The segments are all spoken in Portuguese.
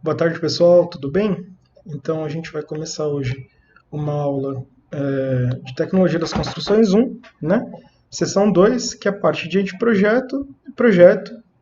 Boa tarde, pessoal, tudo bem? Então, a gente vai começar hoje uma aula de Tecnologia das Construções 1, né? Seção 2, que é a parte de projeto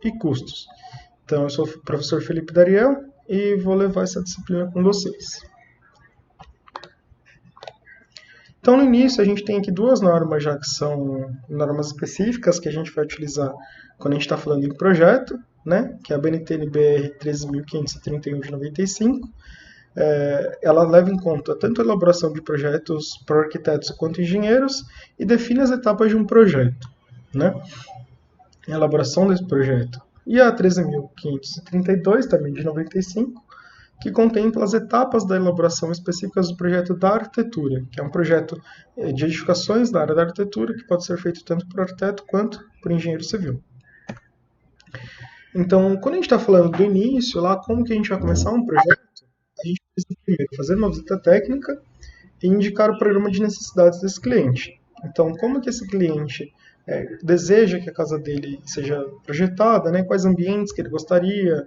e custos. Então, eu sou o professor Felipe Dariel e vou levar essa disciplina com vocês. Então, no início, a gente tem aqui duas normas já que são normas específicas que a gente vai utilizar quando a gente está falando em projeto, né? Que é a BNT-NBR 13.531 de 95. Ela leva em conta tanto a elaboração de projetos para arquitetos quanto engenheiros e define as etapas de um projeto, né? A elaboração desse projeto. E a 13.532, também de 95, que contempla as etapas da elaboração específicas do projeto da arquitetura, que é um projeto de edificações na área da arquitetura que pode ser feito tanto por arquiteto quanto por engenheiro civil. Então, quando a gente está falando do início, lá como que a gente vai começar um projeto, a gente precisa primeiro fazer uma visita técnica e indicar o programa de necessidades desse cliente. Então, como que esse cliente deseja que a casa dele seja projetada, né? Quais ambientes que ele gostaria,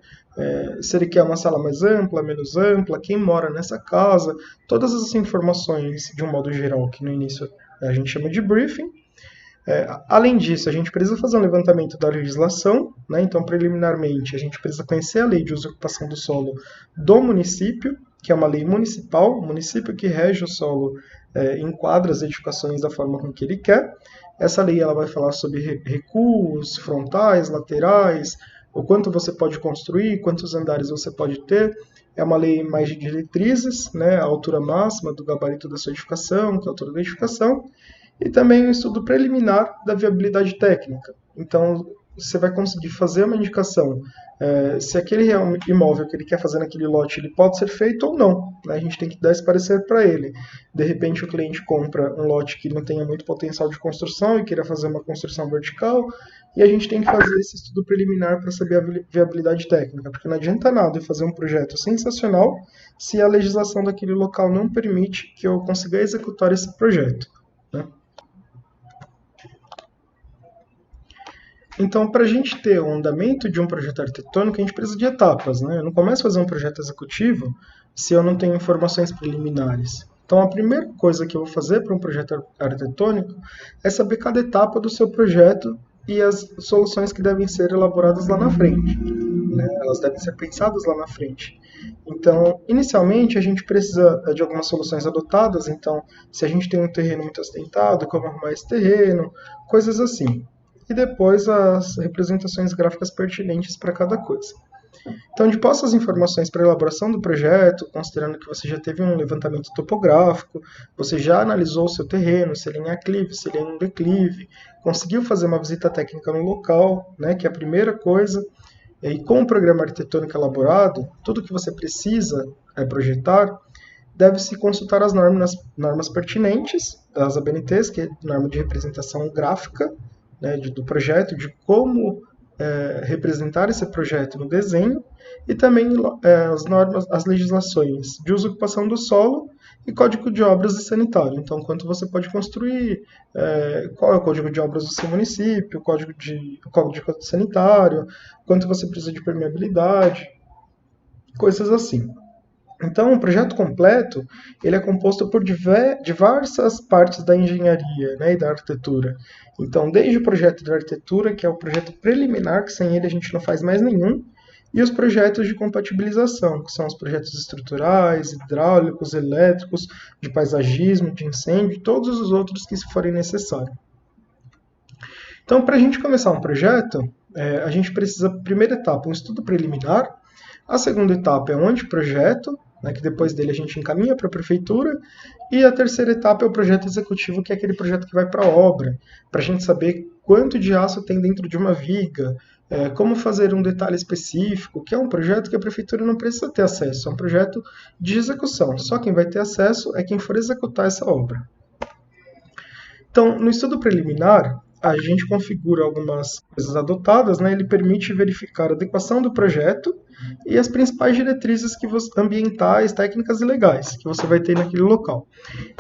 se ele quer uma sala mais ampla, menos ampla, quem mora nessa casa, todas essas informações de um modo geral que no início a gente chama de briefing. Além disso, a gente precisa fazer um levantamento da legislação, né? Então, preliminarmente, a gente precisa conhecer a lei de uso e ocupação do solo do município, que é uma lei municipal, o município que rege o solo enquadra as edificações da forma com que ele quer. Essa lei ela vai falar sobre recuos, frontais, laterais, o quanto você pode construir, quantos andares você pode ter. É uma lei mais de diretrizes, né? A altura máxima do gabarito da sua edificação, que é a altura da edificação, e também um estudo preliminar da viabilidade técnica. Então, você vai conseguir fazer uma indicação se aquele imóvel que ele quer fazer naquele lote ele pode ser feito ou não, né? A gente tem que dar esse parecer para ele. De repente, o cliente compra um lote que não tenha muito potencial de construção e queira fazer uma construção vertical, e a gente tem que fazer esse estudo preliminar para saber a viabilidade técnica, porque não adianta nada eu fazer um projeto sensacional se a legislação daquele local não permite que eu consiga executar esse projeto, né? Então, para a gente ter o andamento de um projeto arquitetônico, a gente precisa de etapas, né? Eu não começo a fazer um projeto executivo se eu não tenho informações preliminares. Então, a primeira coisa que eu vou fazer para um projeto arquitetônico é saber cada etapa do seu projeto e as soluções que devem ser elaboradas lá na frente, né? Elas devem ser pensadas lá na frente. Então, inicialmente, a gente precisa de algumas soluções adotadas. Então, se a gente tem um terreno muito acidentado, como arrumar esse terreno, coisas assim. E depois as representações gráficas pertinentes para cada coisa. Então, de posse as informações para a elaboração do projeto, considerando que você já teve um levantamento topográfico, você já analisou o seu terreno, se ele é em aclive, se ele é em declive, conseguiu fazer uma visita técnica no local, né, que é a primeira coisa, e com o programa arquitetônico elaborado, tudo que você precisa projetar, deve-se consultar as normas pertinentes das ABNTs, que é a norma de representação gráfica, né, do projeto, de como representar esse projeto no desenho, e também as normas, as legislações de uso e ocupação do solo e código de obras e sanitário. Então, quanto você pode construir, qual é o código de obras do seu município, o código de sanitário, quanto você precisa de permeabilidade, coisas assim. Então, o projeto completo ele é composto por diversas partes da engenharia, né, e da arquitetura. Então, desde o projeto de arquitetura, que é o projeto preliminar, que sem ele a gente não faz mais nenhum, e os projetos de compatibilização, que são os projetos estruturais, hidráulicos, elétricos, de paisagismo, de incêndio, e todos os outros que forem necessários. Então, para a gente começar um projeto, a gente precisa, primeira etapa, um estudo preliminar. A segunda etapa é um anteprojeto, né, que depois dele a gente encaminha para a prefeitura, e a terceira etapa é o projeto executivo, que é aquele projeto que vai para a obra, para a gente saber quanto de aço tem dentro de uma viga, como fazer um detalhe específico, que é um projeto que a prefeitura não precisa ter acesso, é um projeto de execução, só quem vai ter acesso é quem for executar essa obra. Então, no estudo preliminar, a gente configura algumas coisas adotadas, né? Ele permite verificar a adequação do projeto e as principais diretrizes ambientais, técnicas e legais que você vai ter naquele local.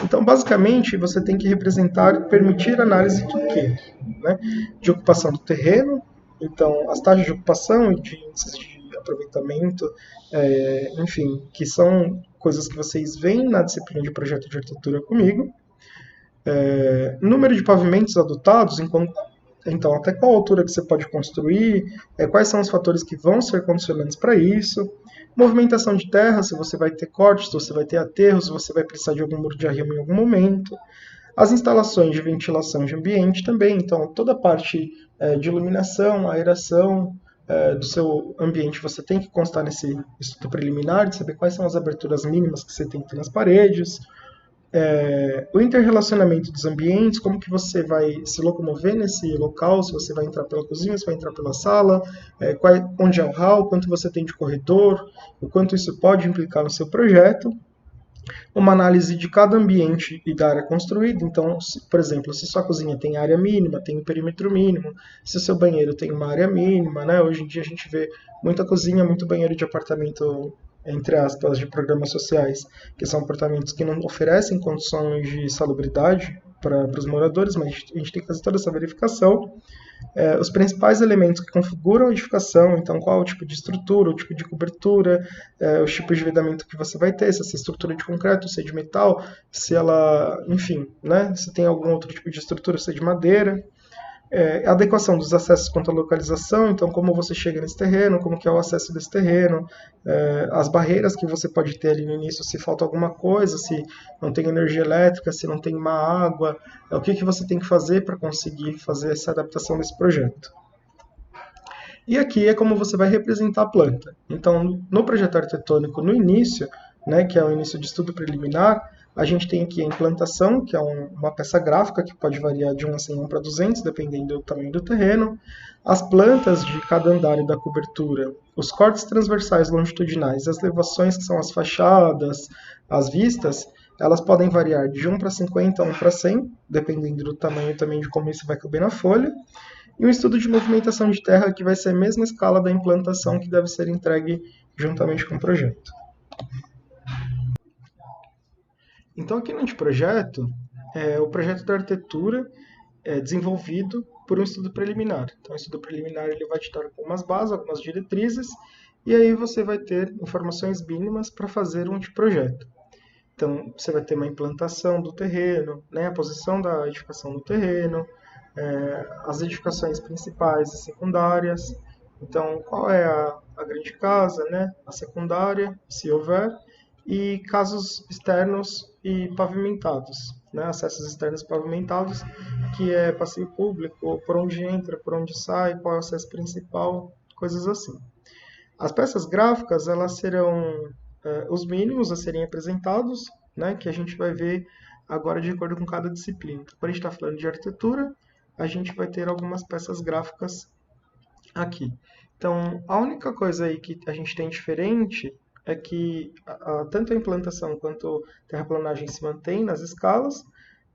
Então, basicamente, você tem que representar e permitir análise de quê? Né? De ocupação do terreno, então as taxas de ocupação e de índices de aproveitamento, enfim, que são coisas que vocês veem na disciplina de projeto de arquitetura comigo. Número de pavimentos adotados, então até qual altura que você pode construir, quais são os fatores que vão ser condicionantes para isso, movimentação de terra, se você vai ter cortes, se você vai ter aterros, se você vai precisar de algum muro de arrimo em algum momento, as instalações de ventilação de ambiente também, então toda a parte de iluminação, aeração do seu ambiente você tem que constar nesse estudo preliminar, de saber quais são as aberturas mínimas que você tem que ter nas paredes, o interrelacionamento dos ambientes, como que você vai se locomover nesse local, se você vai entrar pela cozinha, se vai entrar pela sala, onde é o hall, quanto você tem de corredor, o quanto isso pode implicar no seu projeto. Uma análise de cada ambiente e da área construída, então, por exemplo, se sua cozinha tem área mínima, tem um perímetro mínimo, se o seu banheiro tem uma área mínima, né? Hoje em dia a gente vê muita cozinha, muito banheiro de apartamento, entre aspas, de programas sociais, que são apartamentos que não oferecem condições de salubridade para os moradores, mas a gente tem que fazer toda essa verificação. Os principais elementos que configuram a edificação, então qual o tipo de estrutura, o tipo de cobertura, os tipos de vedamento que você vai ter, se essa estrutura é de concreto, se é de metal, se ela, enfim, né, se tem algum outro tipo de estrutura, se é de madeira. A adequação dos acessos quanto à localização, então como você chega nesse terreno, como que é o acesso desse terreno, as barreiras que você pode ter ali no início, se falta alguma coisa, se não tem energia elétrica, se não tem uma água, o que que você tem que fazer para conseguir fazer essa adaptação desse projeto. E aqui é como você vai representar a planta. Então, no projeto arquitetônico, no início, né, que é o início de estudo preliminar, a gente tem aqui a implantação, que é uma peça gráfica que pode variar de 1 a 100, 1 para 200, dependendo do tamanho do terreno. As plantas de cada andar e da cobertura, os cortes transversais longitudinais, as elevações, que são as fachadas, as vistas, elas podem variar de 1 para 50 a 1 para 100, dependendo do tamanho também de como isso vai caber na folha. E um estudo de movimentação de terra, que vai ser a mesma escala da implantação, que deve ser entregue juntamente com o projeto. Então, aqui no anteprojeto, o projeto da arquitetura é desenvolvido por um estudo preliminar. Então, o estudo preliminar ele vai te dar algumas bases, algumas diretrizes, e aí você vai ter informações mínimas para fazer um anteprojeto. Então, você vai ter uma implantação do terreno, né, a posição da edificação no terreno, as edificações principais e secundárias. Então, qual é a grande casa, né, a secundária, se houver, e casos externos e pavimentados, né? Acessos externos pavimentados, que é passeio público, por onde entra, por onde sai, qual é o acesso principal, coisas assim. As peças gráficas, elas serão os mínimos a serem apresentados, né? Que a gente vai ver agora de acordo com cada disciplina. Então, quando a gente está falando de arquitetura, a gente vai ter algumas peças gráficas aqui. Então, a única coisa aí que a gente tem diferente é que tanto a implantação quanto a terraplanagem se mantém nas escalas,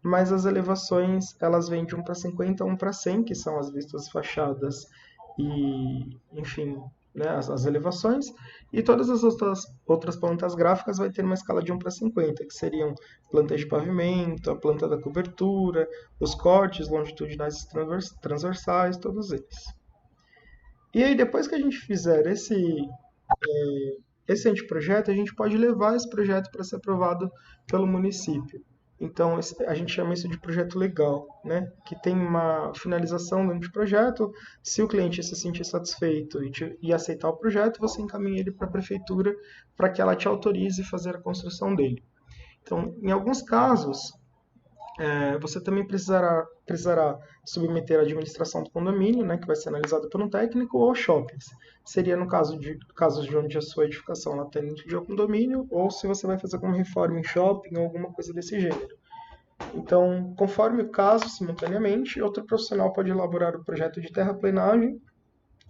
mas as elevações elas vêm de 1 para 50 a 1 para 100, que são as vistas, fachadas e, enfim, né, as elevações, e todas as outras plantas gráficas vai ter uma escala de 1 para 50, que seriam plantas de pavimento, a planta da cobertura, os cortes longitudinais e transversais, todos eles. E aí, depois que a gente fizer esse anteprojeto, a gente pode levar esse projeto para ser aprovado pelo município. Então, a gente chama isso de projeto legal, né? Que tem uma finalização do anteprojeto. Se o cliente se sentir satisfeito e aceitar o projeto, você encaminha ele para a prefeitura para que ela te autorize a fazer a construção dele. Então, em alguns casos, você também precisará submeter a administração do condomínio, né, que vai ser analisado por um técnico, ou shoppings. Seria no casos de onde a sua edificação está dentro de um condomínio, ou se você vai fazer alguma reforma em shopping ou alguma coisa desse gênero. Então, conforme o caso, simultaneamente, outro profissional pode elaborar o projeto de terraplenagem,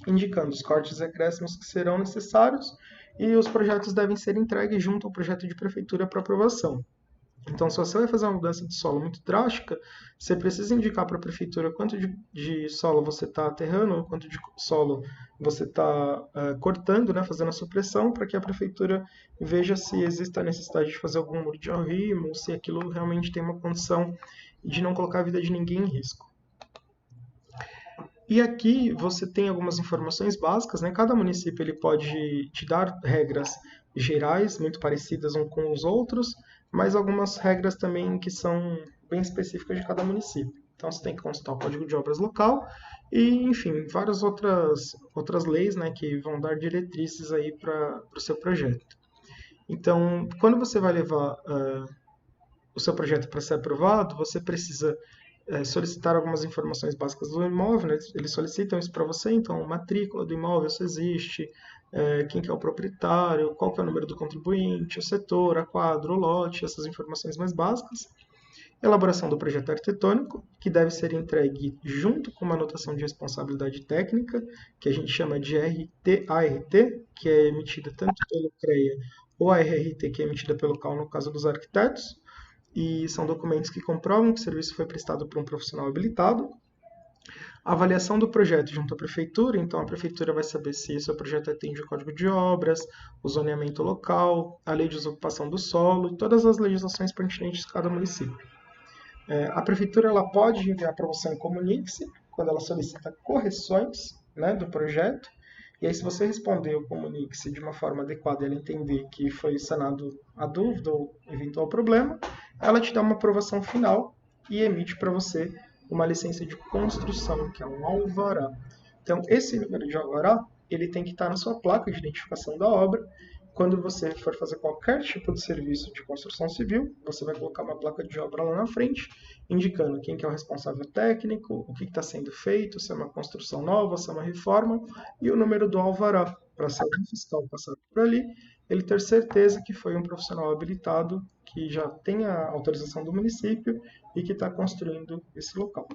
indicando os cortes e acréscimos que serão necessários, e os projetos devem ser entregues junto ao projeto de prefeitura para aprovação. Então, se você vai fazer uma mudança de solo muito drástica, você precisa indicar para a prefeitura quanto de solo você está aterrando, quanto de solo você está cortando, né, fazendo a supressão, para que a prefeitura veja se existe a necessidade de fazer algum muro de arrimo, se aquilo realmente tem uma condição de não colocar a vida de ninguém em risco. E aqui você tem algumas informações básicas, né? Cada município ele pode te dar regras gerais, muito parecidas uns com os outros, mas algumas regras também que são bem específicas de cada município. Então você tem que consultar o Código de Obras local e, enfim, várias outras leis, né, que vão dar diretrizes aí para o seu projeto. Então, quando você vai levar o seu projeto para ser aprovado, você precisa solicitar algumas informações básicas do imóvel, né? Eles solicitam isso para você, então matrícula do imóvel, se existe, quem que é o proprietário, qual que é o número do contribuinte, o setor, a quadra, o lote, essas informações mais básicas. Elaboração do projeto arquitetônico, que deve ser entregue junto com uma anotação de responsabilidade técnica, que a gente chama de ART, que é emitida tanto pelo CREA ou a RRT, que é emitida pelo CAL no caso dos arquitetos, e são documentos que comprovam que o serviço foi prestado por um profissional habilitado. A avaliação do projeto junto à prefeitura, então a prefeitura vai saber se o seu projeto atende o Código de Obras, o zoneamento local, a lei de desocupação do solo e todas as legislações pertinentes de cada município. A prefeitura ela pode enviar para você um comunique-se quando ela solicita correções, né, do projeto. E aí, se você responder o comunique-se de uma forma adequada e ela entender que foi sanado a dúvida ou eventual problema, ela te dá uma aprovação final e emite para você uma licença de construção, que é um alvará. Então, esse número de alvará ele tem que estar na sua placa de identificação da obra. Quando você for fazer qualquer tipo de serviço de construção civil, você vai colocar uma placa de obra lá na frente, indicando quem que é o responsável técnico, o que está sendo feito, se é uma construção nova, se é uma reforma, e o número do alvará, para se algum fiscal passar por ali, ele ter certeza que foi um profissional habilitado, que já tem a autorização do município e que está construindo esse local.